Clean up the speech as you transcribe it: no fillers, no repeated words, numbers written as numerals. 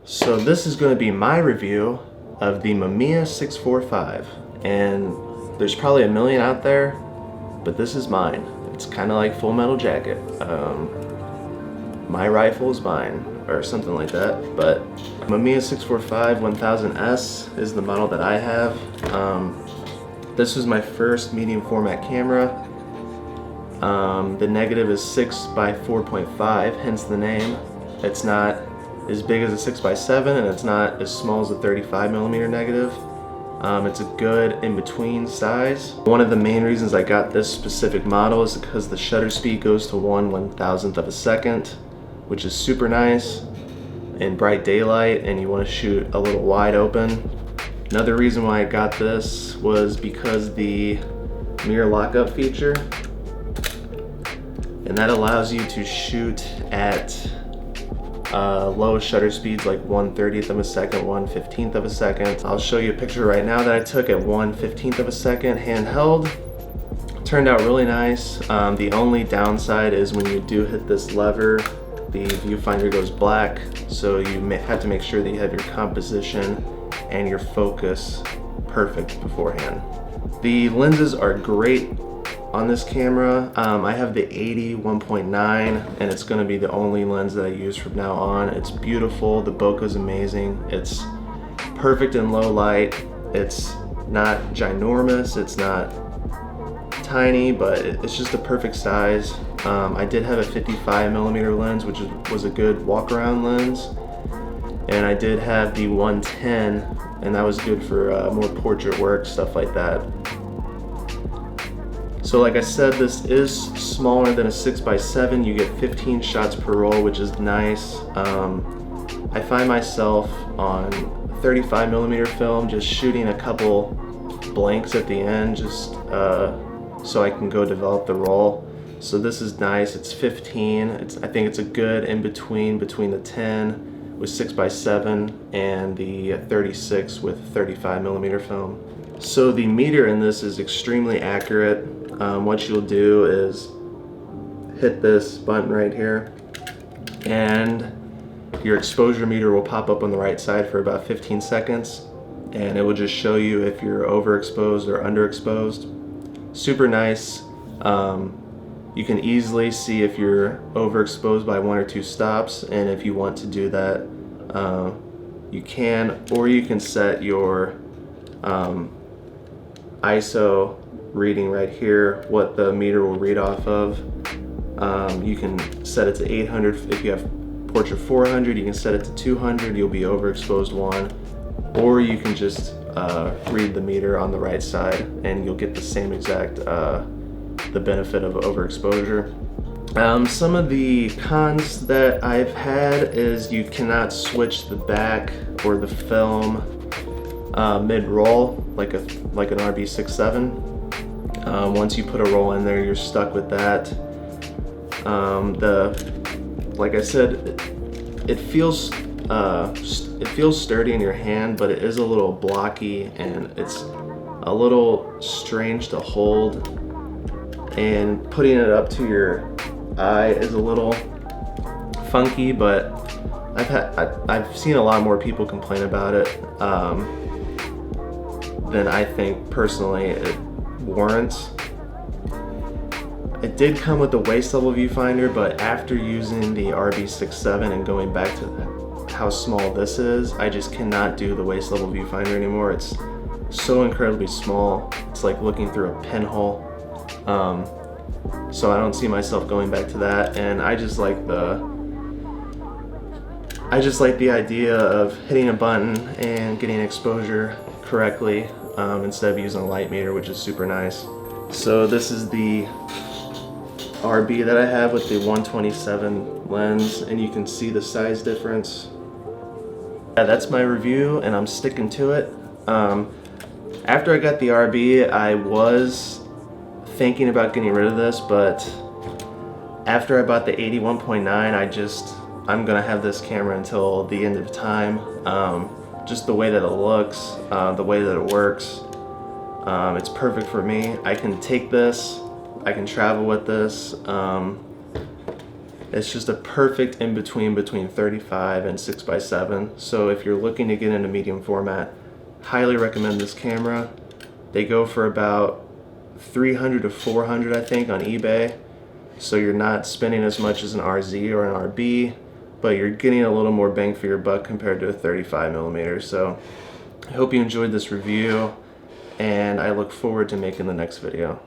So this is going to be my review of the Mamiya 645, and there's probably a million out there, but this is mine. It's kind of like Full Metal Jacket. My rifle is mine, or something like that. But Mamiya 645 1000S is the model that I have. This was my first medium format camera. The negative is 6 by 4.5, hence the name. It's not as big as a 6x7, and it's not as small as a 35mm negative. It's a good in-between size. One of the main reasons I got this specific model is because the shutter speed goes to 1/1000th of a second, which is super nice in bright daylight and you want to shoot a little wide open. Another reason why I got this was because the mirror lockup feature, and that allows you to shoot at lowest shutter speeds like 1/30th of a second, 1/15th of a second. I'll show you a picture right now that I took at 1/15th of a second handheld. Turned out really nice. The only downside is when you do hit this lever, the viewfinder goes black, so you may have to make sure that you have your composition and your focus perfect beforehand. The lenses are great on this camera. I have the 80 1.9, and it's going to be the only lens that I use from now on. It's beautiful. The bokeh is amazing. It's perfect in low light. It's not ginormous. It's not tiny, but it's just a perfect size. I did have a 55mm lens, which was a good walk-around lens, and I did have the 110, and that was good for more portrait work, stuff like that. So like I said, this is smaller than a 6x7. You get 15 shots per roll, which is nice. I find myself on 35mm film just shooting a couple blanks at the end, just so I can go develop the roll. So this is nice. It's 15. I think it's a good in-between between the 10 with 6x7 and the 36 with 35mm film. So the meter in this is extremely accurate. What you'll do is hit this button right here, and your exposure meter will pop up on the right side for about 15 seconds, and it will just show you if you're overexposed or underexposed. Super nice. You can easily see if you're overexposed by 1 or 2 stops, and if you want to do that, you can, or you can set your ISO reading right here, what the meter will read off of. You can set it to 800 if you have portrait 400. You can set it to 200. You'll be overexposed 1, or you can just read the meter on the right side, and you'll get the same exact the benefit of overexposure. Some of the cons that I've had is you cannot switch the back or the film mid-roll like an RB67. Once you put a roll in there, you're stuck with that. Like I said, it feels sturdy in your hand, but it is a little blocky and it's a little strange to hold. And putting it up to your eye is a little funky, but I've seen a lot more people complain about it than I think personally it warrants. It did come with the waist level viewfinder, but after using the RB67 and going back to how small this is, I just cannot do the waist level viewfinder anymore. It's so incredibly small. It's like looking through a pinhole. So I don't see myself going back to that, and I just like the idea of hitting a button and getting exposure correctly instead of using a light meter, which is super nice. So this is the RB that I have with the 127 lens, and you can see the size difference. Yeah, that's my review, and I'm sticking to it. After I got the RB, I was thinking about getting rid of this, but after I bought the 80 1.9, I'm gonna have this camera until the end of time. Just the way that it looks, the way that it works, it's perfect for me. I can take this, I can travel with this. It's just a perfect in between 35 and 6x7. So if you're looking to get into medium format, highly recommend this camera. They go for about 300 to 400, I think, on eBay. So you're not spending as much as an RZ or an RB, but you're getting a little more bang for your buck compared to a 35mm. So I hope you enjoyed this review, and I look forward to making the next video.